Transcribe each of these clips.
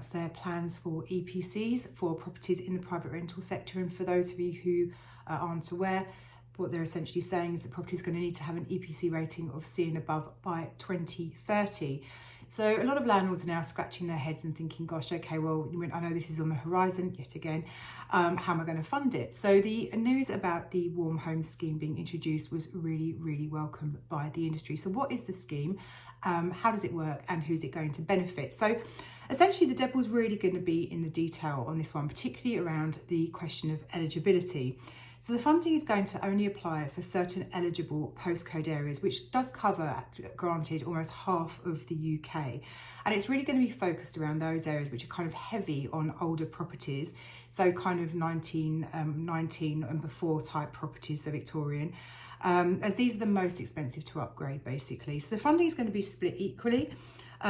announced their plans for EPCs for properties in the private rental sector. And for those of you who aren't aware, what they're essentially saying is that property is going to need to have an EPC rating of C and above by 2030. So a lot of landlords are now scratching their heads and thinking, gosh, okay, well, I know this is on the horizon yet again. How am I going to fund it? So the news about the Warm Home Scheme being introduced was really, really welcomed by the industry. So what is the scheme? How does it work? And who's it going to benefit? So essentially, the devil's really going to be in the detail on this one, particularly around the question of eligibility. So the funding is going to only apply for certain eligible postcode areas, which does cover, granted, almost half of the UK. And it's really going to be focused around those areas which are kind of heavy on older properties. So kind of 1919 and before type properties, so Victorian, as these are the most expensive to upgrade, basically. So the funding is going to be split equally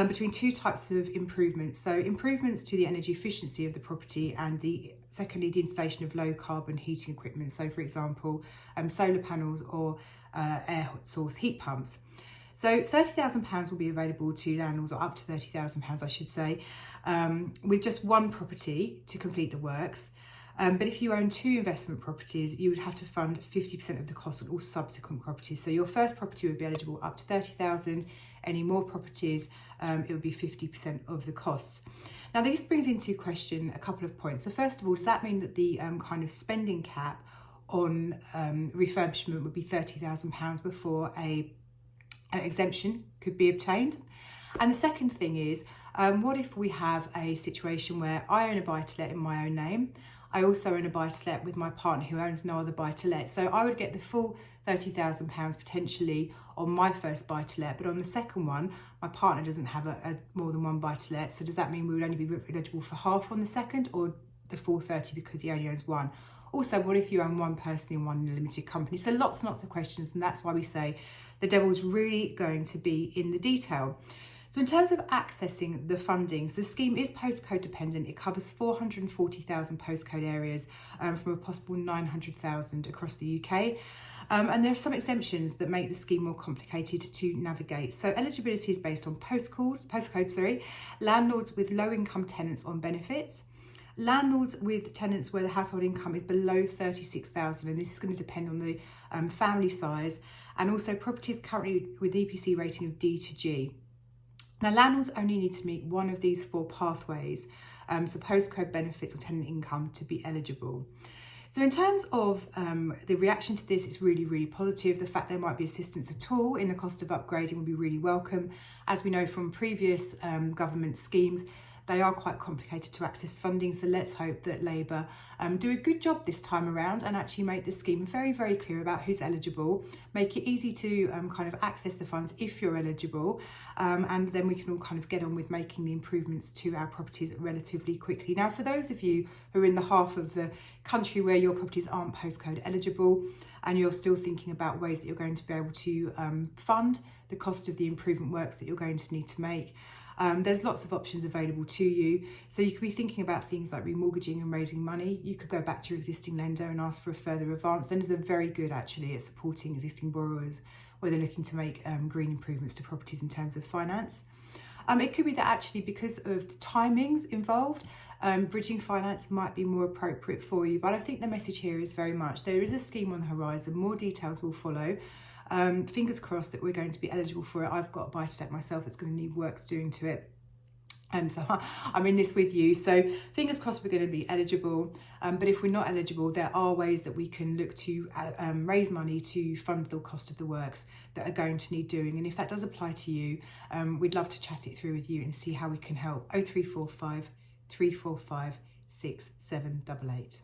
between two types of improvements. So improvements to the energy efficiency of the property, and secondly, the installation of low carbon heating equipment. So for example, solar panels or air source heat pumps. So £30,000 will be available to landlords, or up to £30,000, I should say, with just one property to complete the works. But if you own two investment properties, you would have to fund 50% of the cost of all subsequent properties. So your first property would be eligible up to 30,000. Any more properties, it would be 50% of the costs. Now, this brings into question a couple of points. So first of all, does that mean that the kind of spending cap on refurbishment would be £30,000 before an exemption could be obtained? And the second thing is, what if we have a situation where I own a buy-to-let in my own name? I also own a buy-to-let with my partner who owns no other buy-to-let. So I would get the full £30,000 potentially on my first buy-to-let, but on the second one, my partner doesn't have a more than one buy-to-let. So does that mean we would only be eligible for half on the second, or the full 30 because he only owns one? Also, what if you own one person and one in a limited company? So lots and lots of questions, and that's why we say the devil's really going to be in the detail. So in terms of accessing the fundings, the scheme is postcode dependent. It covers 440,000 postcode areas from a possible 900,000 across the UK. And there are some exemptions that make the scheme more complicated to navigate. So eligibility is based on postcode, landlords with low income tenants on benefits, landlords with tenants where the household income is below 36,000, and this is going to depend on the family size, and also properties currently with EPC rating of D to G. Now, landlords only need to meet one of these four pathways, so postcode, benefits or tenant income, to be eligible. So in terms of the reaction to this, it's really, really positive. The fact there might be assistance at all in the cost of upgrading will be really welcome. As we know from previous government schemes, they are quite complicated to access funding, so let's hope that Labour do a good job this time around and actually make the scheme very, very clear about who's eligible, make it easy to kind of access the funds if you're eligible, and then we can all kind of get on with making the improvements to our properties relatively quickly. Now, for those of you who are in the half of the country where your properties aren't postcode eligible and you're still thinking about ways that you're going to be able to fund the cost of the improvement works that you're going to need to make, there's lots of options available to you. So you could be thinking about things like remortgaging and raising money. You could go back to your existing lender and ask for a further advance. Lenders are very good actually at supporting existing borrowers where they're looking to make green improvements to properties in terms of finance. It could be that actually because of the timings involved, bridging finance might be more appropriate for you. But I think the message here is very much there is a scheme on the horizon. More details will follow. Fingers crossed that we're going to be eligible for it. I've got a buy-to-let myself that's going to need works doing to it. So I'm in this with you. So fingers crossed we're going to be eligible. But if we're not eligible, there are ways that we can look to raise money to fund the cost of the works that are going to need doing. And if that does apply to you, we'd love to chat it through with you and see how we can help. 0345 345 6788.